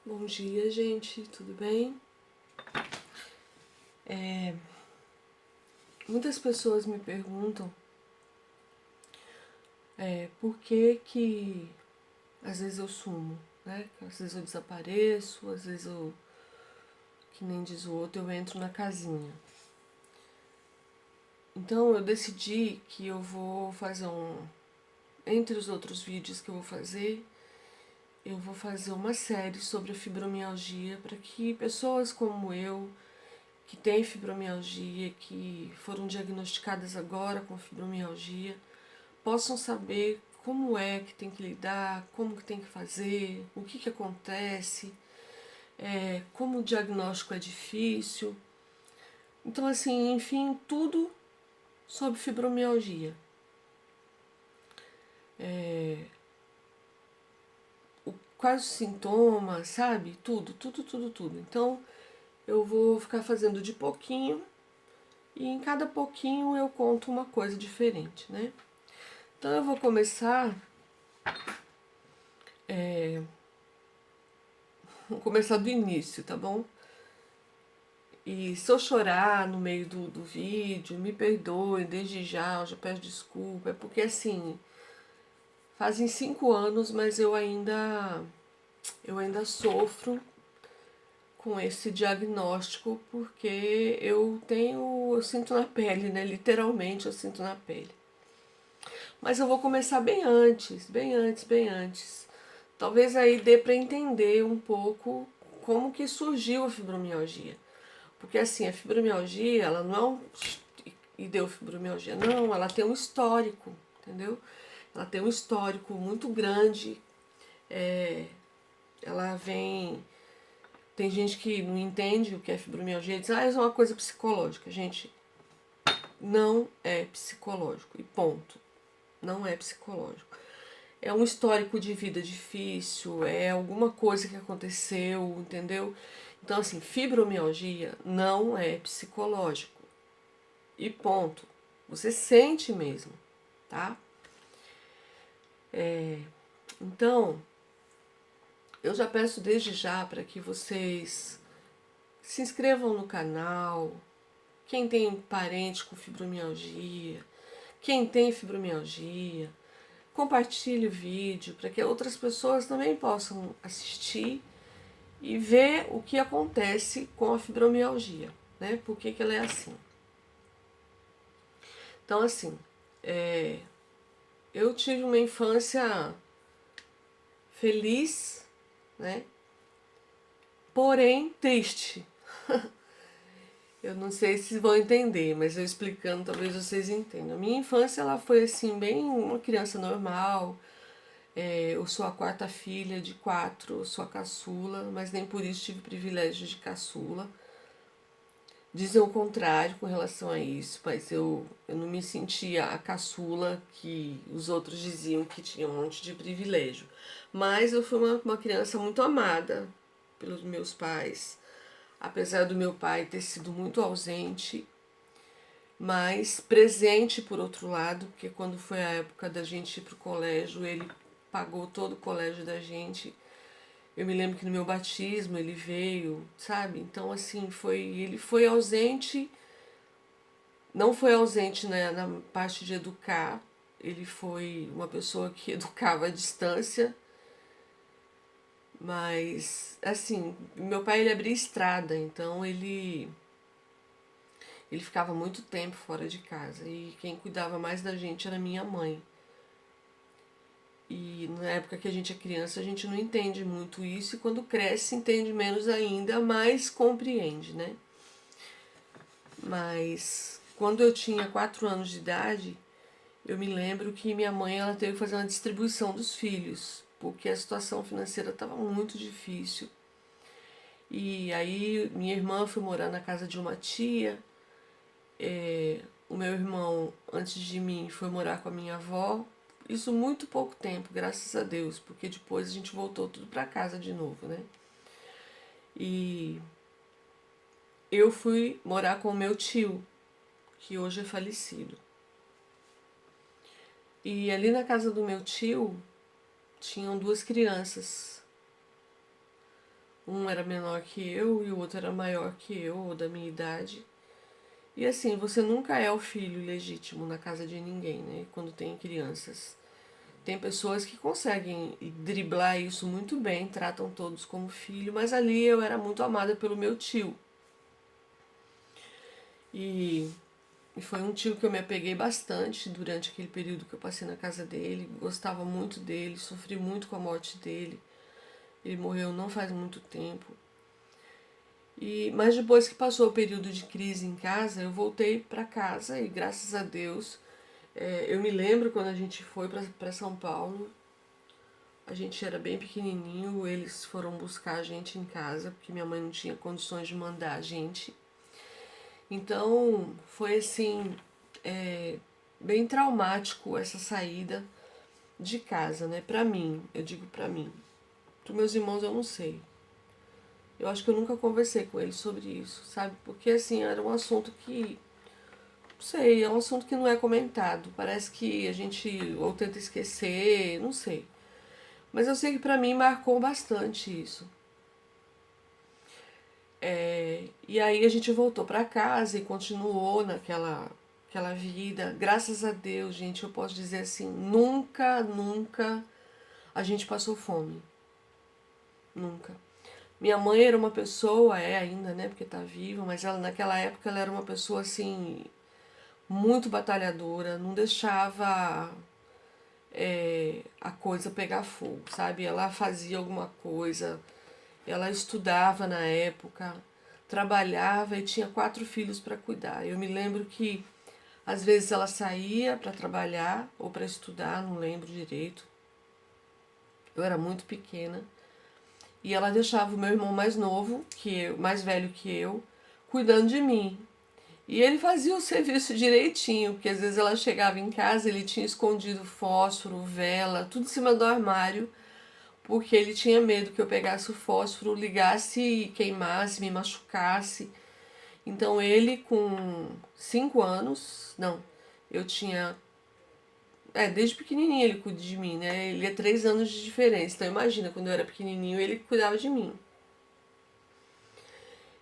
Bom dia, gente, tudo bem? Muitas pessoas me perguntam por que às vezes eu sumo, né? Às vezes eu desapareço, às vezes eu, que nem diz o outro, eu entro na casinha. Então eu decidi que eu vou fazer entre os outros vídeos que eu vou fazer uma série sobre a fibromialgia para que pessoas como eu, que têm fibromialgia, que foram diagnosticadas agora com fibromialgia, possam saber como é que tem que lidar, como que tem que fazer, o que acontece, como o diagnóstico é difícil. Então, assim, enfim, tudo sobre fibromialgia. Quais os sintomas, sabe? Tudo. Então, eu vou ficar fazendo de pouquinho e em cada pouquinho eu conto uma coisa diferente, né? Então, eu vou começar do início, tá bom? E se eu chorar no meio do vídeo, me perdoe, desde já, eu já peço desculpa. É porque assim, fazem 5 anos, mas eu ainda sofro com esse diagnóstico, porque eu sinto na pele, né? Literalmente eu sinto na pele. Mas eu vou começar bem antes. Talvez aí dê para entender um pouco como que surgiu a fibromialgia. Porque assim, a fibromialgia, ela não é e deu fibromialgia, não, ela tem um histórico, entendeu? Ela tem um histórico muito grande, ela vem... Tem gente que não entende o que é fibromialgia e diz, é uma coisa psicológica. Gente, não é psicológico, e ponto. Não é psicológico. É um histórico de vida difícil, é alguma coisa que aconteceu, entendeu? Então, assim, fibromialgia não é psicológico. E ponto. Você sente mesmo, tá? Então, eu já peço desde já para que vocês se inscrevam no canal. Quem tem parente com fibromialgia, quem tem fibromialgia, compartilhe o vídeo para que outras pessoas também possam assistir e ver o que acontece com a fibromialgia, né? Por que ela é assim. Então, assim, eu tive uma infância feliz, né? Porém triste. Eu não sei se vão entender, mas eu explicando talvez vocês entendam. A minha infância ela foi assim, bem uma criança normal. Eu sou a quarta filha de 4, eu sou a caçula, mas nem por isso tive privilégio de caçula. Dizem o contrário com relação a isso, mas eu não me sentia a caçula que os outros diziam que tinha um monte de privilégio. Mas eu fui uma criança muito amada pelos meus pais, apesar do meu pai ter sido muito ausente, mas presente por outro lado, porque quando foi a época da gente ir pro colégio, ele pagou todo o colégio da gente. Eu me lembro que no meu batismo ele veio, sabe? Então, assim, ele foi ausente, não foi ausente, né, na parte de educar, ele foi uma pessoa que educava à distância, mas, assim, meu pai ele abria estrada, então ele ficava muito tempo fora de casa e quem cuidava mais da gente era minha mãe. E na época que a gente é criança, a gente não entende muito isso, e quando cresce, entende menos ainda, mas compreende, né? Mas quando eu tinha 4 anos de idade, eu me lembro que minha mãe ela teve que fazer uma distribuição dos filhos, porque a situação financeira estava muito difícil. E aí minha irmã foi morar na casa de uma tia, o meu irmão, antes de mim, foi morar com a minha avó. Isso muito pouco tempo, graças a Deus, porque depois a gente voltou tudo para casa de novo, né? E eu fui morar com o meu tio, que hoje é falecido. E ali na casa do meu tio tinham 2 crianças. Um era menor que eu e o outro era maior que eu, ou da minha idade. E assim, você nunca é o filho legítimo na casa de ninguém, né? Quando tem crianças. Tem pessoas que conseguem driblar isso muito bem, tratam todos como filho, mas ali eu era muito amada pelo meu tio. E, e foi um tio que eu me apeguei bastante durante aquele período que eu passei na casa dele. Gostava muito dele, sofri muito com a morte dele. Ele morreu não faz muito tempo. Mas depois que passou o período de crise em casa, eu voltei para casa e graças a Deus, eu me lembro quando a gente foi para São Paulo, a gente era bem pequenininho, eles foram buscar a gente em casa, porque minha mãe não tinha condições de mandar a gente. Então foi assim, bem traumático essa saída de casa, né? Pra mim, eu digo pra mim. Para meus irmãos eu não sei. Eu acho que eu nunca conversei com eles sobre isso, sabe? Porque assim, era um assunto que, não sei, é um assunto que não é comentado. Parece que a gente ou tenta esquecer, não sei. Mas eu sei que pra mim marcou bastante isso. E aí a gente voltou pra casa e continuou aquela vida. Graças a Deus, gente, eu posso dizer assim, nunca a gente passou fome. Nunca. Minha mãe era uma pessoa, é ainda, né, porque tá viva, mas ela naquela época ela era uma pessoa assim muito batalhadora, não deixava a coisa pegar fogo, sabe? Ela fazia alguma coisa, ela estudava na época, trabalhava e tinha 4 filhos para cuidar. Eu me lembro que às vezes ela saía para trabalhar ou para estudar, não lembro direito. Eu era muito pequena. E ela deixava o meu irmão mais novo, mais velho que eu, cuidando de mim. E ele fazia o serviço direitinho, porque às vezes ela chegava em casa, ele tinha escondido fósforo, vela, tudo em cima do armário, porque ele tinha medo que eu pegasse o fósforo, ligasse e queimasse, me machucasse. Então ele com 5 anos, não, eu tinha. Desde pequenininho ele cuida de mim, né? Ele é 3 anos de diferença. Então imagina, quando eu era pequenininho, ele cuidava de mim.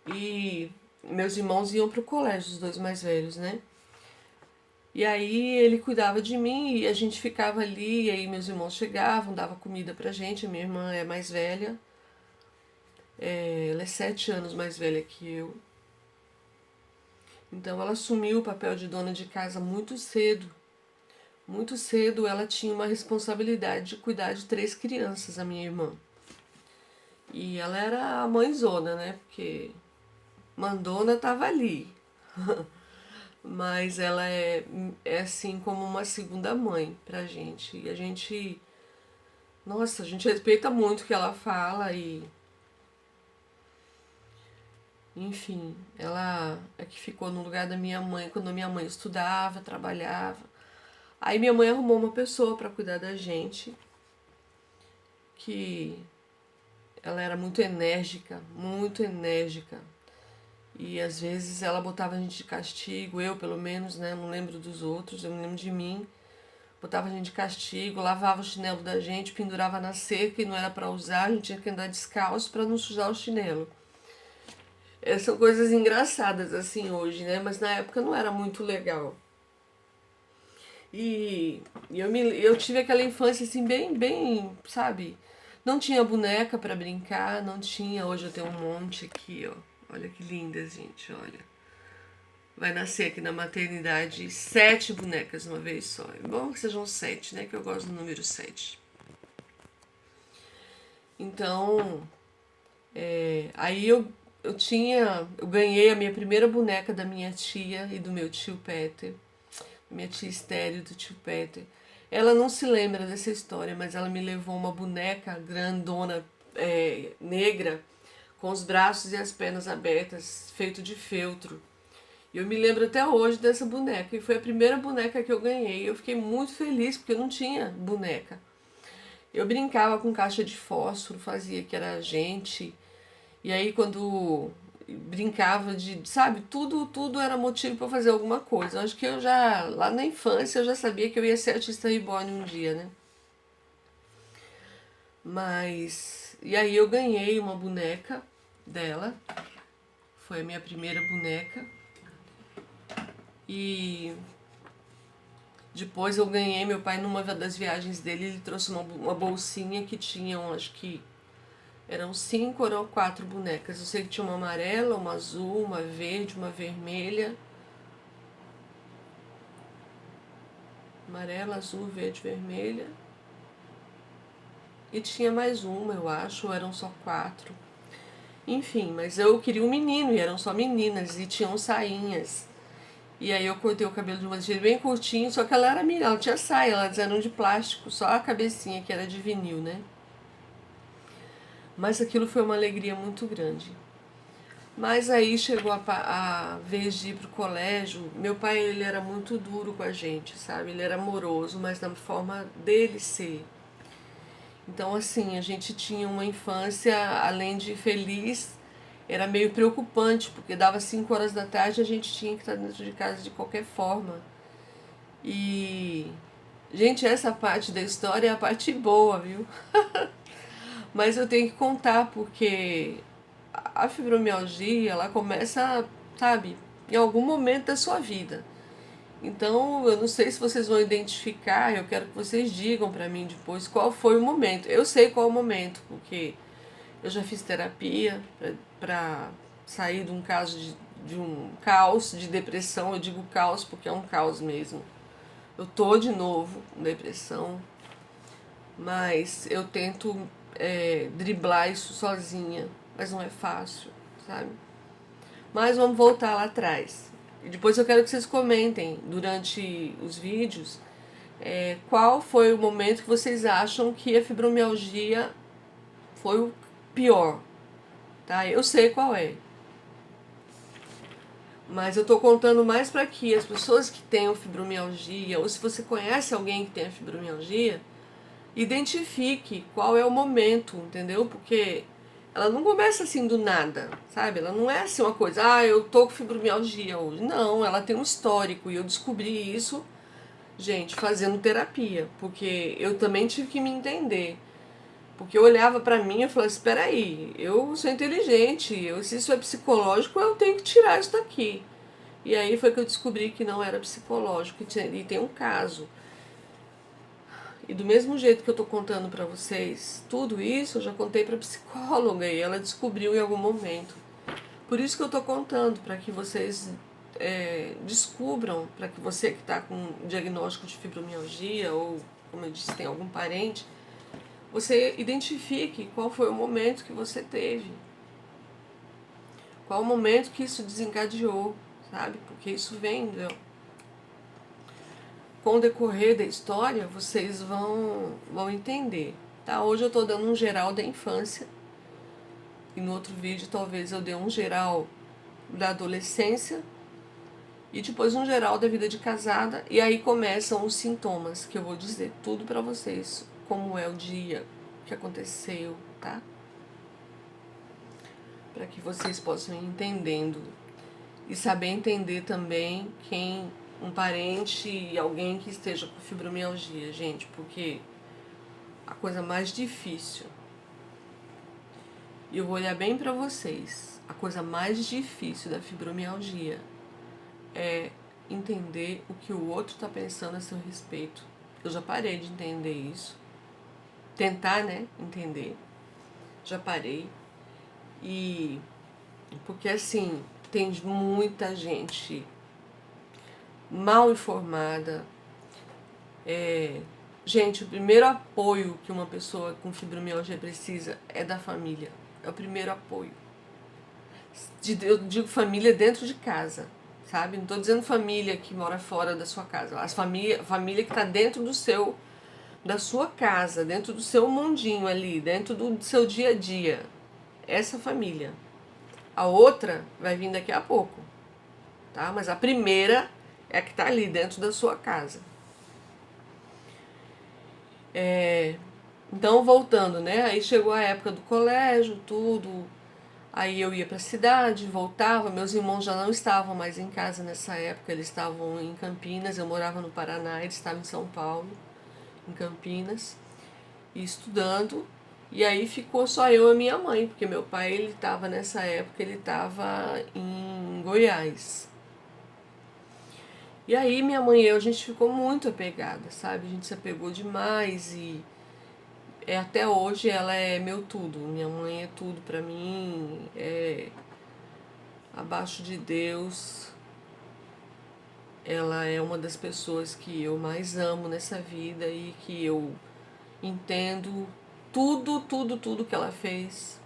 E meus irmãos iam pro colégio, os 2 mais velhos, né? E aí ele cuidava de mim e a gente ficava ali, e aí meus irmãos chegavam, dava comida pra gente, a minha irmã é mais velha, ela é 7 anos mais velha que eu. Então ela assumiu o papel de dona de casa muito cedo. Muito cedo ela tinha uma responsabilidade de cuidar de 3 crianças, a minha irmã. E ela era a mãezona, né? Porque mandona tava ali. Mas ela é assim como uma segunda mãe pra gente. E a gente, nossa, a gente respeita muito o que ela fala e, enfim, ela é que ficou no lugar da minha mãe quando a minha mãe estudava, trabalhava. Aí minha mãe arrumou uma pessoa pra cuidar da gente, que ela era muito enérgica, muito enérgica. E às vezes ela botava a gente de castigo, eu pelo menos, né? Não lembro dos outros, eu me lembro de mim. Botava a gente de castigo, lavava o chinelo da gente, pendurava na cerca e não era para usar, a gente tinha que andar descalço para não sujar o chinelo. São coisas engraçadas assim hoje, né? Mas na época não era muito legal. E eu tive aquela infância assim bem, sabe? Não tinha boneca para brincar, não tinha. Hoje eu tenho um monte aqui, ó. Olha que linda, gente, olha. Vai nascer aqui na maternidade 7 bonecas uma vez só. É bom que sejam 7, né? Que eu gosto do número 7. Então, aí eu ganhei a minha primeira boneca da minha tia e do meu tio Peter. Minha tia Estéreo do tio Peter. Ela não se lembra dessa história, mas ela me levou uma boneca grandona, negra, com os braços e as pernas abertas, feito de feltro. E eu me lembro até hoje dessa boneca. E foi a primeira boneca que eu ganhei. Eu fiquei muito feliz porque eu não tinha boneca. Eu brincava com caixa de fósforo, fazia que era gente. E aí quando brincava de, sabe, tudo era motivo para fazer alguma coisa. Eu acho que eu já, lá na infância, eu já sabia que eu ia ser artista reborn um dia, né? Mas E aí eu ganhei uma boneca dela, foi a minha primeira boneca. E depois eu ganhei, meu pai numa das viagens dele, ele trouxe uma bolsinha que tinham, acho que eram 5 ou 4 bonecas. Eu sei que tinha uma amarela, uma azul, uma verde, uma vermelha. Amarela, azul, verde, vermelha. E tinha mais uma, eu acho, ou eram só 4. Enfim, mas eu queria um menino e eram só meninas e tinham sainhas. E aí eu cortei o cabelo de uma jeito bem curtinho, só que ela era menina, ela não tinha saia, elas eram de plástico, só a cabecinha que era de vinil, né? Mas aquilo foi uma alegria muito grande. Mas aí chegou a vez de ir pro colégio. Meu pai, ele era muito duro com a gente, sabe? Ele era amoroso, mas da forma dele ser. Então, assim, a gente tinha uma infância, além de feliz, era meio preocupante, porque dava 5 horas da tarde e a gente tinha que estar dentro de casa de qualquer forma. E, gente, essa parte da história é a parte boa, viu? Mas eu tenho que contar, porque a fibromialgia, ela começa, sabe, em algum momento da sua vida. Então, eu não sei se vocês vão identificar, eu quero que vocês digam pra mim depois qual foi o momento. Eu sei qual é o momento, porque eu já fiz terapia pra sair de um caso de um caos de depressão. Eu digo caos porque é um caos mesmo. Eu tô de novo com depressão, mas eu tento driblar isso sozinha, mas não é fácil, sabe? Mas vamos voltar lá atrás. E depois eu quero que vocês comentem durante os vídeos qual foi o momento que vocês acham que a fibromialgia foi o pior, tá? Eu sei qual é. Mas eu tô contando mais para que as pessoas que tenham fibromialgia, ou se você conhece alguém que tenha fibromialgia, identifique qual é o momento, entendeu? Porque ela não começa assim do nada, sabe? Ela não é assim uma coisa, eu tô com fibromialgia hoje. Não, ela tem um histórico e eu descobri isso, gente, fazendo terapia, porque eu também tive que me entender. Porque eu olhava pra mim e falava, espera aí, eu sou inteligente, se isso é psicológico, eu tenho que tirar isso daqui. E aí foi que eu descobri que não era psicológico e tem um caso. E do mesmo jeito que eu tô contando pra vocês, tudo isso eu já contei pra psicóloga e ela descobriu em algum momento. Por isso que eu tô contando, para que vocês descubram, para que você que tá com diagnóstico de fibromialgia ou, como eu disse, tem algum parente, você identifique qual foi o momento que você teve. Qual o momento que isso desencadeou, sabe? Porque isso vem, com o decorrer da história, vocês vão entender, tá? Hoje eu tô dando um geral da infância, e no outro vídeo talvez eu dê um geral da adolescência, e depois um geral da vida de casada, e aí começam os sintomas, que eu vou dizer tudo pra vocês, como é o dia, o que aconteceu, tá? Para que vocês possam ir entendendo, e saber entender também quem um parente e alguém que esteja com fibromialgia, gente, porque a coisa mais difícil, e eu vou olhar bem para vocês, a coisa mais difícil da fibromialgia é entender o que o outro está pensando a seu respeito. Eu já parei de entender isso, tentar, né, entender, já parei, e porque assim, tem muita gente mal informada. Gente, o primeiro apoio que uma pessoa com fibromialgia precisa é da família. É o primeiro apoio. Eu digo família dentro de casa, sabe? Não estou dizendo família que mora fora da sua casa. A família que está dentro da sua casa, dentro do seu mundinho ali, dentro do seu dia a dia. Essa família. A outra vai vir daqui a pouco, tá? Mas a primeira é a que está ali dentro da sua casa. Então, voltando, né? Aí chegou a época do colégio, tudo. Aí eu ia pra cidade, voltava. Meus irmãos já não estavam mais em casa nessa época, eles estavam em Campinas. Eu morava no Paraná, eles estavam em São Paulo, em Campinas, e estudando. E aí ficou só eu e minha mãe, porque meu pai, ele tava nessa época, ele tava em Goiás. E aí minha mãe e eu, a gente ficou muito apegada, sabe? A gente se apegou demais e até hoje ela é meu tudo. Minha mãe é tudo pra mim, é abaixo de Deus. Ela é uma das pessoas que eu mais amo nessa vida e que eu entendo tudo que ela fez,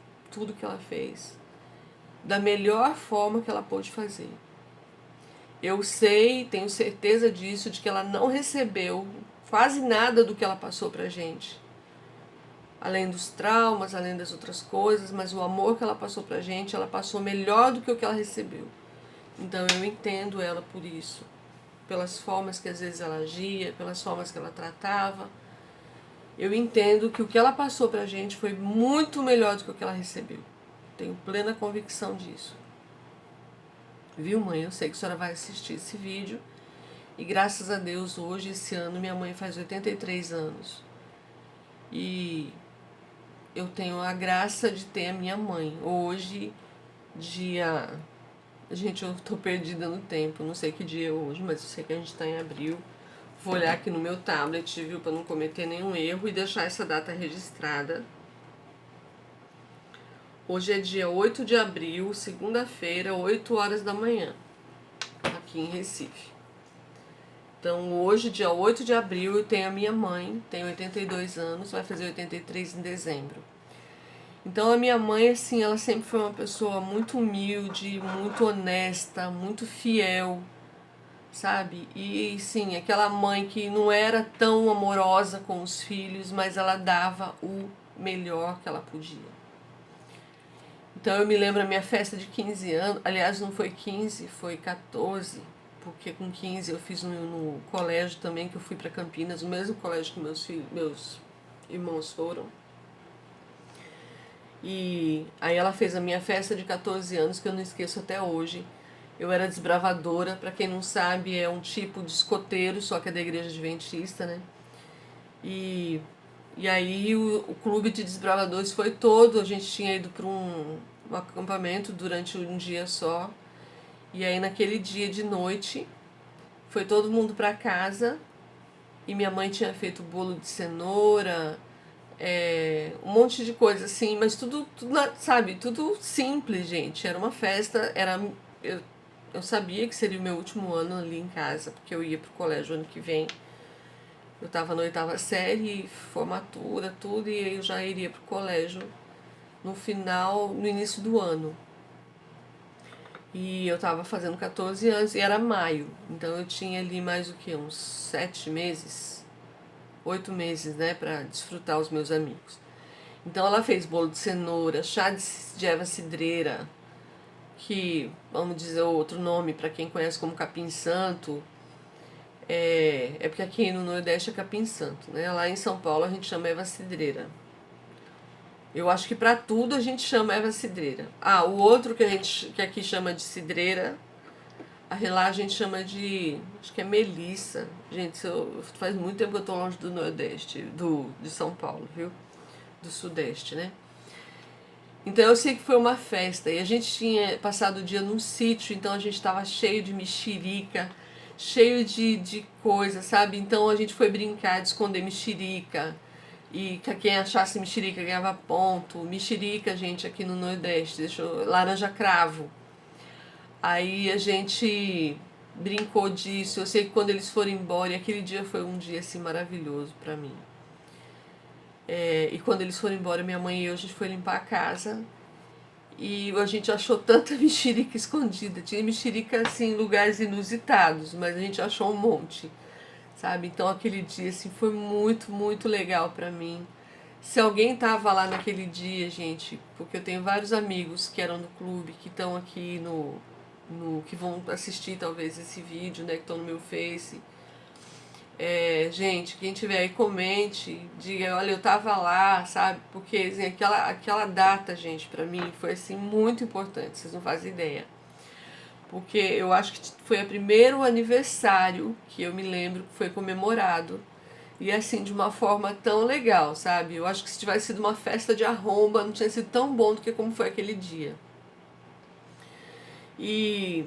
da melhor forma que ela pôde fazer. Eu sei, tenho certeza disso, de que ela não recebeu quase nada do que ela passou pra gente. Além dos traumas, além das outras coisas, mas o amor que ela passou pra gente, ela passou melhor do que o que ela recebeu. Então eu entendo ela por isso. Pelas formas que às vezes ela agia, pelas formas que ela tratava. Eu entendo que o que ela passou pra gente foi muito melhor do que o que ela recebeu. Tenho plena convicção disso. Viu, mãe? Eu sei que a senhora vai assistir esse vídeo. E graças a Deus, hoje, esse ano, minha mãe faz 83 anos. E eu tenho a graça de ter a minha mãe. Hoje, dia... Gente, eu tô perdida no tempo. Não sei que dia é hoje, mas eu sei que a gente tá em abril. Vou olhar aqui no meu tablet, viu? Pra não cometer nenhum erro e deixar essa data registrada. Hoje é dia 8 de abril, segunda-feira, 8 horas da manhã, aqui em Recife. Então, hoje, dia 8 de abril, eu tenho a minha mãe, tem 82 anos, vai fazer 83 em dezembro. Então, a minha mãe, assim, ela sempre foi uma pessoa muito humilde, muito honesta, muito fiel, sabe? E, sim, aquela mãe que não era tão amorosa com os filhos, mas ela dava o melhor que ela podia. Então eu me lembro a minha festa de 15 anos, aliás não foi 15, foi 14, porque com 15 eu fiz no colégio também, que eu fui para Campinas, o mesmo colégio que meus irmãos foram. E aí ela fez a minha festa de 14 anos, que eu não esqueço até hoje. Eu era desbravadora, para quem não sabe, é um tipo de escoteiro, só que é da igreja adventista, né? E aí o clube de desbravadores foi todo, a gente tinha ido para um acampamento durante um dia só. E aí naquele dia de noite foi todo mundo para casa e minha mãe tinha feito bolo de cenoura, um monte de coisa assim, mas tudo, sabe, tudo simples, gente. Era uma festa, eu sabia que seria o meu último ano ali em casa, porque eu ia pro colégio ano que vem. Eu estava na 8ª série, formatura, tudo, e eu já iria pro colégio no início do ano. E eu estava fazendo 14 anos e era maio, então eu tinha ali mais o que, uns 7 meses, 8 meses, né, para desfrutar os meus amigos. Então ela fez bolo de cenoura, chá de erva cidreira, que, vamos dizer outro nome para quem conhece como capim santo, é porque aqui no Nordeste é capim santo, né? Lá em São Paulo a gente chama erva cidreira. Eu acho que para tudo a gente chama erva cidreira. Ah, o outro que aqui chama de cidreira, lá a gente chama de, acho que é melissa. Gente, faz muito tempo que eu tô longe do Nordeste, de São Paulo, viu? Do Sudeste, né? Então eu sei que foi uma festa e a gente tinha passado o dia num sítio, então a gente estava cheio de mexerica, cheio de coisa, sabe? Então a gente foi brincar de esconder mexerica. E quem achasse mexerica ganhava ponto. Mexerica, gente, aqui no Nordeste, laranja cravo. Aí a gente brincou disso. Eu sei que quando eles foram embora, e aquele dia foi um dia assim maravilhoso pra mim. E quando eles foram embora, minha mãe e eu, a gente foi limpar a casa. E a gente achou tanta mexerica escondida. Tinha mexerica assim em lugares inusitados, mas a gente achou um monte, sabe? Então aquele dia assim foi muito, muito legal pra mim. Se alguém tava lá naquele dia, gente, porque eu tenho vários amigos que eram no clube, que estão aqui que vão assistir talvez esse vídeo, né, que estão no meu Face. Gente, quem tiver aí, comente, diga, olha, eu tava lá, sabe? Porque assim, aquela data, gente, pra mim foi assim muito importante, vocês não fazem ideia. Porque eu acho que foi o primeiro aniversário que eu me lembro que foi comemorado E assim, de uma forma tão legal, sabe? Eu acho que se tivesse sido uma festa de arromba, não tinha sido tão bom do que como foi aquele dia. E,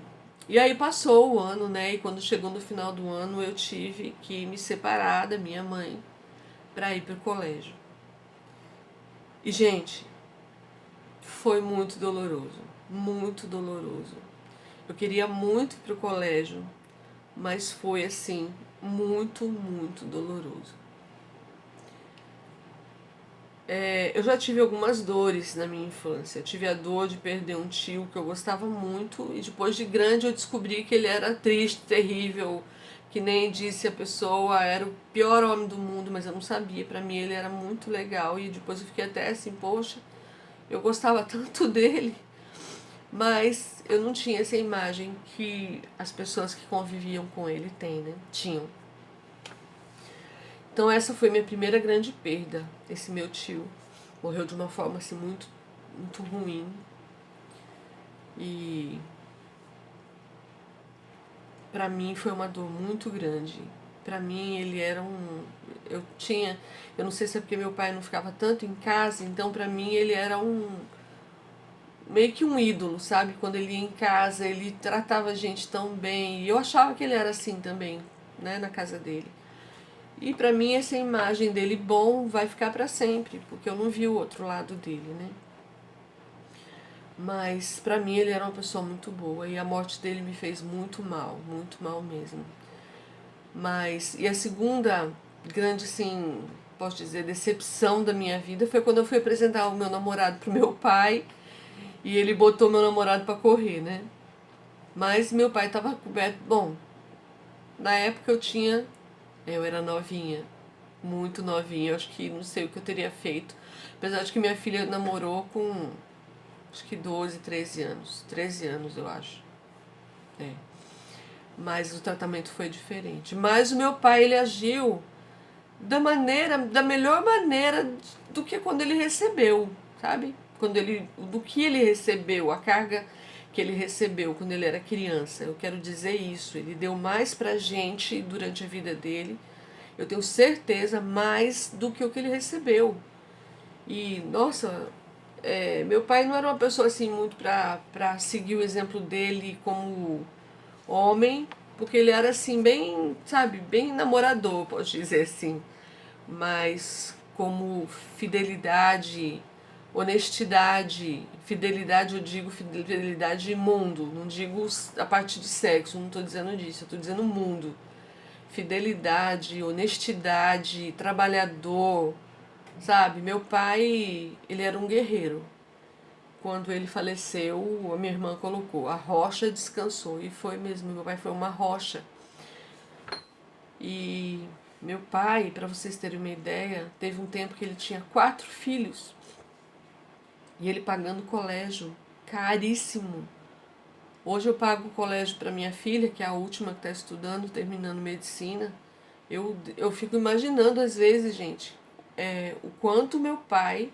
e aí passou o ano, né? E quando chegou no final do ano, eu tive que me separar da minha mãe para ir pro colégio. E, gente, foi muito doloroso. Muito doloroso. Eu queria muito ir pro colégio, mas foi assim, muito, muito doloroso. Eu já tive algumas dores na minha infância. Eu tive a dor de perder um tio que eu gostava muito e depois de grande eu descobri que ele era triste, terrível, que nem disse a pessoa, era o pior homem do mundo, mas eu não sabia. Pra mim ele era muito legal e depois eu fiquei até assim, poxa, eu gostava tanto dele, mas eu não tinha essa imagem que as pessoas que conviviam com ele têm, né? Tinham. Então essa foi minha primeira grande perda. Esse meu tio morreu de uma forma assim muito, muito ruim. E pra mim foi uma dor muito grande. Pra mim ele era um, eu não sei se é porque meu pai não ficava tanto em casa, então pra mim ele era um meio que um ídolo, sabe? Quando ele ia em casa, ele tratava a gente tão bem. E eu achava que ele era assim também, né, na casa dele. E pra mim essa imagem dele bom vai ficar pra sempre, porque eu não vi o outro lado dele, né? Mas pra mim ele era uma pessoa muito boa e a morte dele me fez muito mal mesmo. Mas e a segunda grande assim, posso dizer, decepção da minha vida foi quando eu fui apresentar o meu namorado pro meu pai e ele botou meu namorado pra correr, né? Mas meu pai tava coberto, bom, na época eu era novinha, muito novinha, eu acho que não sei o que eu teria feito. Apesar de que minha filha namorou com acho que 12, 13 anos. 13 anos, eu acho. É. Mas o tratamento foi diferente. Mas o meu pai, ele agiu da melhor maneira do que quando ele recebeu, sabe? Do que ele recebeu, a carga que ele recebeu quando ele era criança. Eu quero dizer isso. Ele deu mais pra gente durante a vida dele. Eu tenho certeza mais do que o que ele recebeu. E, nossa, meu pai não era uma pessoa assim muito pra seguir o exemplo dele como homem, porque ele era assim, bem, sabe, bem namorador, posso dizer assim. Mas como fidelidade, honestidade, fidelidade eu digo fidelidade de mundo, não digo a parte de sexo, não estou dizendo disso, eu estou dizendo mundo. Fidelidade, honestidade, trabalhador, sabe? Meu pai, ele era um guerreiro. Quando ele faleceu, a minha irmã colocou, a rocha descansou. E foi mesmo, meu pai foi uma rocha. E meu pai, para vocês terem uma ideia, teve um tempo que ele tinha 4 filhos. E ele pagando colégio, caríssimo. Hoje eu pago o colégio para minha filha, que é a última que está estudando, terminando medicina. Eu fico imaginando às vezes, gente, o quanto meu pai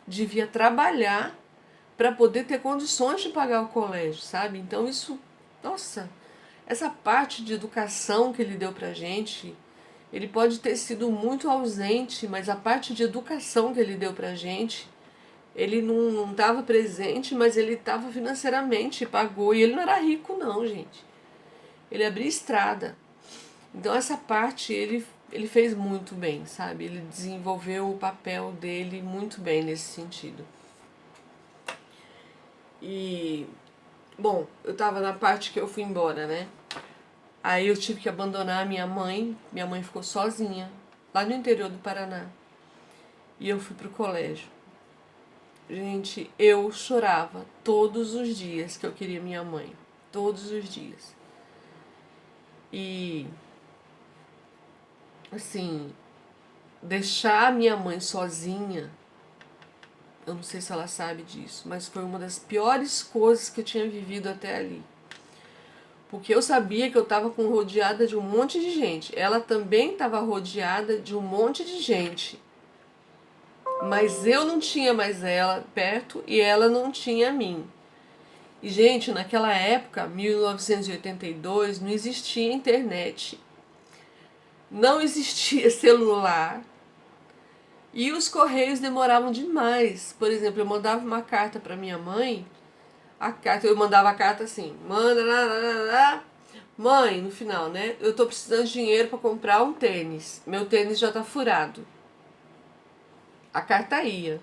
devia trabalhar para poder ter condições de pagar o colégio, sabe? Então isso, nossa, essa parte de educação que ele deu pra gente, ele pode ter sido muito ausente, mas a parte de educação que ele deu pra gente, ele não estava presente, mas ele estava financeiramente, pagou, e ele não era rico não, gente. Ele abria estrada. Então essa parte ele fez muito bem, sabe? Ele desenvolveu o papel dele muito bem nesse sentido. E, bom, eu tava na parte que eu fui embora, né? Aí eu tive que abandonar a minha mãe ficou sozinha, lá no interior do Paraná. E eu fui pro colégio. Gente, eu chorava todos os dias que eu queria minha mãe. Todos os dias. E, assim, deixar a minha mãe sozinha, eu não sei se ela sabe disso, mas foi uma das piores coisas que eu tinha vivido até ali. Porque eu sabia que eu estava rodeada de um monte de gente. Ela também estava rodeada de um monte de gente. Mas eu não tinha mais ela perto e ela não tinha a mim. E, gente, naquela época, 1982, não existia internet. não existia celular e os correios demoravam demais. Por exemplo, eu mandava uma carta para minha mãe, eu mandava a carta assim, mãe, no final, né? Eu tô precisando de dinheiro para comprar um tênis. Meu tênis já tá furado. A carta ia.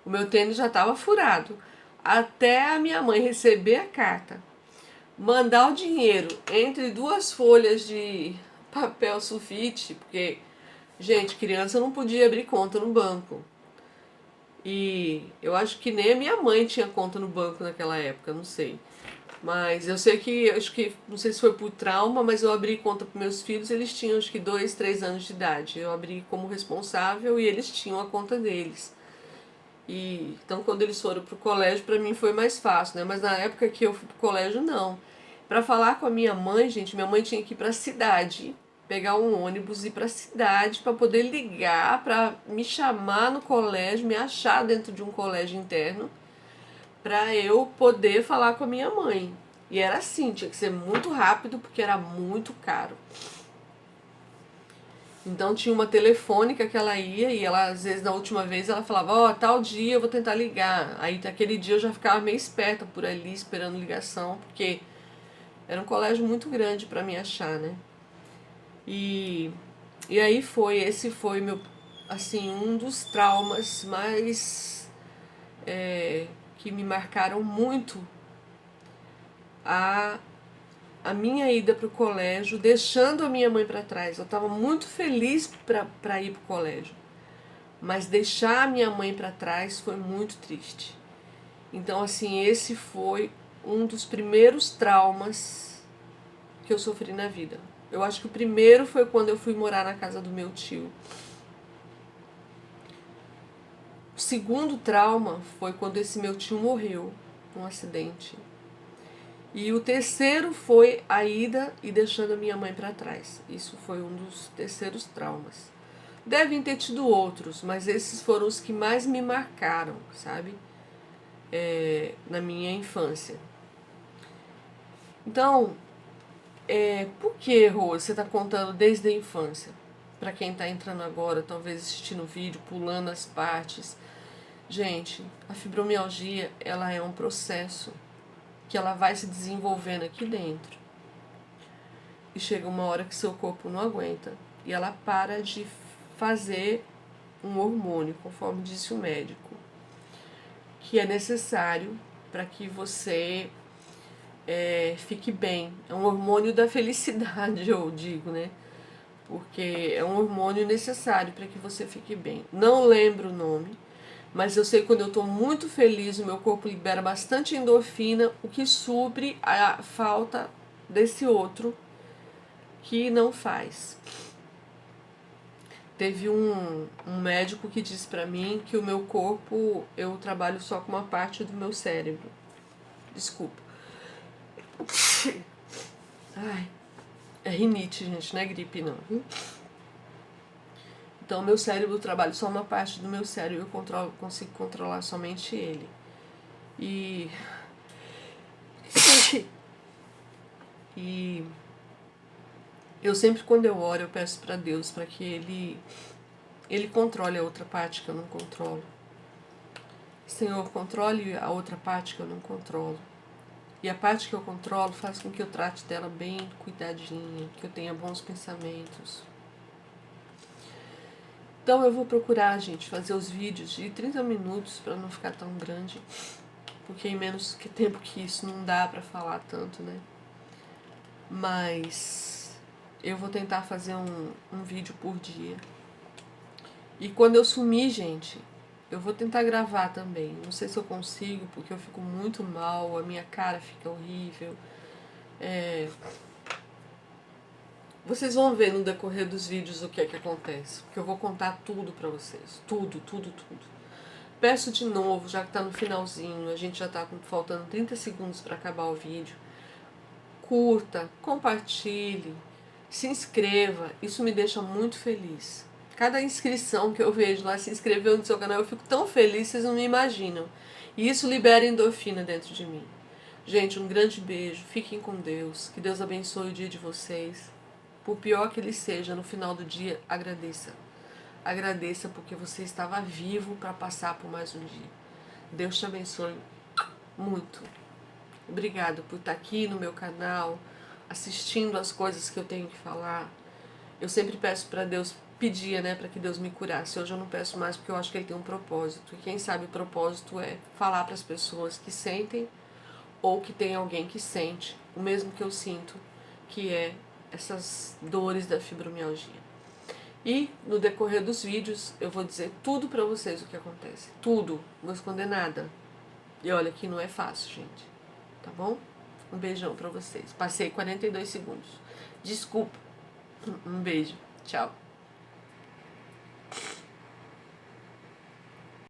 O meu tênis já estava furado. Até a minha mãe receber a carta, mandar o dinheiro entre duas folhas de papel sulfite, porque, gente, criança não podia abrir conta no banco. E eu acho que nem a minha mãe tinha conta no banco naquela época, não sei. Mas eu sei que, acho que, não sei se foi por trauma, mas eu abri conta para meus filhos, eles tinham acho que 2, 3 anos de idade. Eu abri como responsável e eles tinham a conta deles. E então quando eles foram pro colégio, para mim foi mais fácil, né? Mas na época que eu fui pro colégio, não. Para falar com a minha mãe, gente, minha mãe tinha que ir para a cidade, pegar um ônibus e ir para a cidade para poder ligar, para me chamar no colégio, me achar dentro de um colégio interno, para eu poder falar com a minha mãe. E era assim, tinha que ser muito rápido porque era muito caro. Então tinha uma telefônica que ela ia e ela, às vezes, na última vez, ela falava, ó, tal dia eu vou tentar ligar. Aí aquele dia eu já ficava meio esperta por ali, esperando ligação, porque era um colégio muito grande para me achar, né? E, e aí esse foi meu, assim, um dos traumas mais que me marcaram muito a a minha ida para o colégio, deixando a minha mãe para trás. Eu estava muito feliz para ir para o colégio, mas deixar a minha mãe para trás foi muito triste. Então, assim, esse foi um dos primeiros traumas que eu sofri na vida. Eu acho que o primeiro foi quando eu fui morar na casa do meu tio. O segundo trauma foi quando esse meu tio morreu num acidente. E o terceiro foi a ida e deixando a minha mãe para trás. Isso foi um dos terceiros traumas. Devem ter tido outros, mas esses foram os que mais me marcaram, sabe? Na minha infância. Então, por que, Rô, você está contando desde a infância? Para quem está entrando agora, talvez assistindo o vídeo, pulando as partes. Gente, a fibromialgia, ela é um processo que ela vai se desenvolvendo aqui dentro. E chega uma hora que seu corpo não aguenta. E ela para de fazer um hormônio, conforme disse o médico, que é necessário para que você fique bem. É um hormônio da felicidade, eu digo, né? Porque é um hormônio necessário para que você fique bem. Não lembro o nome, mas eu sei que quando eu estou muito feliz, o meu corpo libera bastante endorfina, o que supre a falta desse outro que não faz. Teve um médico que disse pra mim que o meu corpo, eu trabalho só com uma parte do meu cérebro. Desculpa. Ai, é rinite, gente, não é gripe não. Então, meu cérebro trabalha só uma parte do meu cérebro, eu consigo controlar somente ele. E eu sempre, quando eu oro, eu peço para Deus para que Ele controle a outra parte que eu não controlo. Senhor, controle a outra parte que eu não controlo. E a parte que eu controlo faz com que eu trate dela bem cuidadinha, que eu tenha bons pensamentos. Então eu vou procurar, gente, fazer os vídeos de 30 minutos para não ficar tão grande, porque em menos tempo que isso não dá para falar tanto, né? Mas eu vou tentar fazer um vídeo por dia. E quando eu sumir, gente, eu vou tentar gravar também. Não sei se eu consigo, porque eu fico muito mal, a minha cara fica horrível. Vocês vão ver no decorrer dos vídeos o que é que acontece, porque eu vou contar tudo pra vocês. Tudo, tudo, tudo. Peço de novo, já que tá no finalzinho, a gente já tá faltando 30 segundos para acabar o vídeo. Curta, compartilhe, se inscreva, isso me deixa muito feliz. Cada inscrição que eu vejo lá, se inscreveu no seu canal, eu fico tão feliz, vocês não me imaginam. E isso libera endorfina dentro de mim. Gente, um grande beijo, fiquem com Deus, que Deus abençoe o dia de vocês. Por pior que ele seja, no final do dia, agradeça. Agradeça porque você estava vivo para passar por mais um dia. Deus te abençoe muito. Obrigado por estar aqui no meu canal, assistindo as coisas que eu tenho que falar. Eu sempre peço para Deus, pedia, né, para que Deus me curasse. Hoje eu não peço mais porque eu acho que Ele tem um propósito. E quem sabe o propósito é falar para as pessoas que sentem ou que tem alguém que sente o mesmo que eu sinto, que é essas dores da fibromialgia. E no decorrer dos vídeos eu vou dizer tudo pra vocês o que acontece. Tudo. Não vou esconder nada. E olha que não é fácil, gente. Tá bom? Um beijão pra vocês. Passei 42 segundos. Desculpa. Um beijo. Tchau.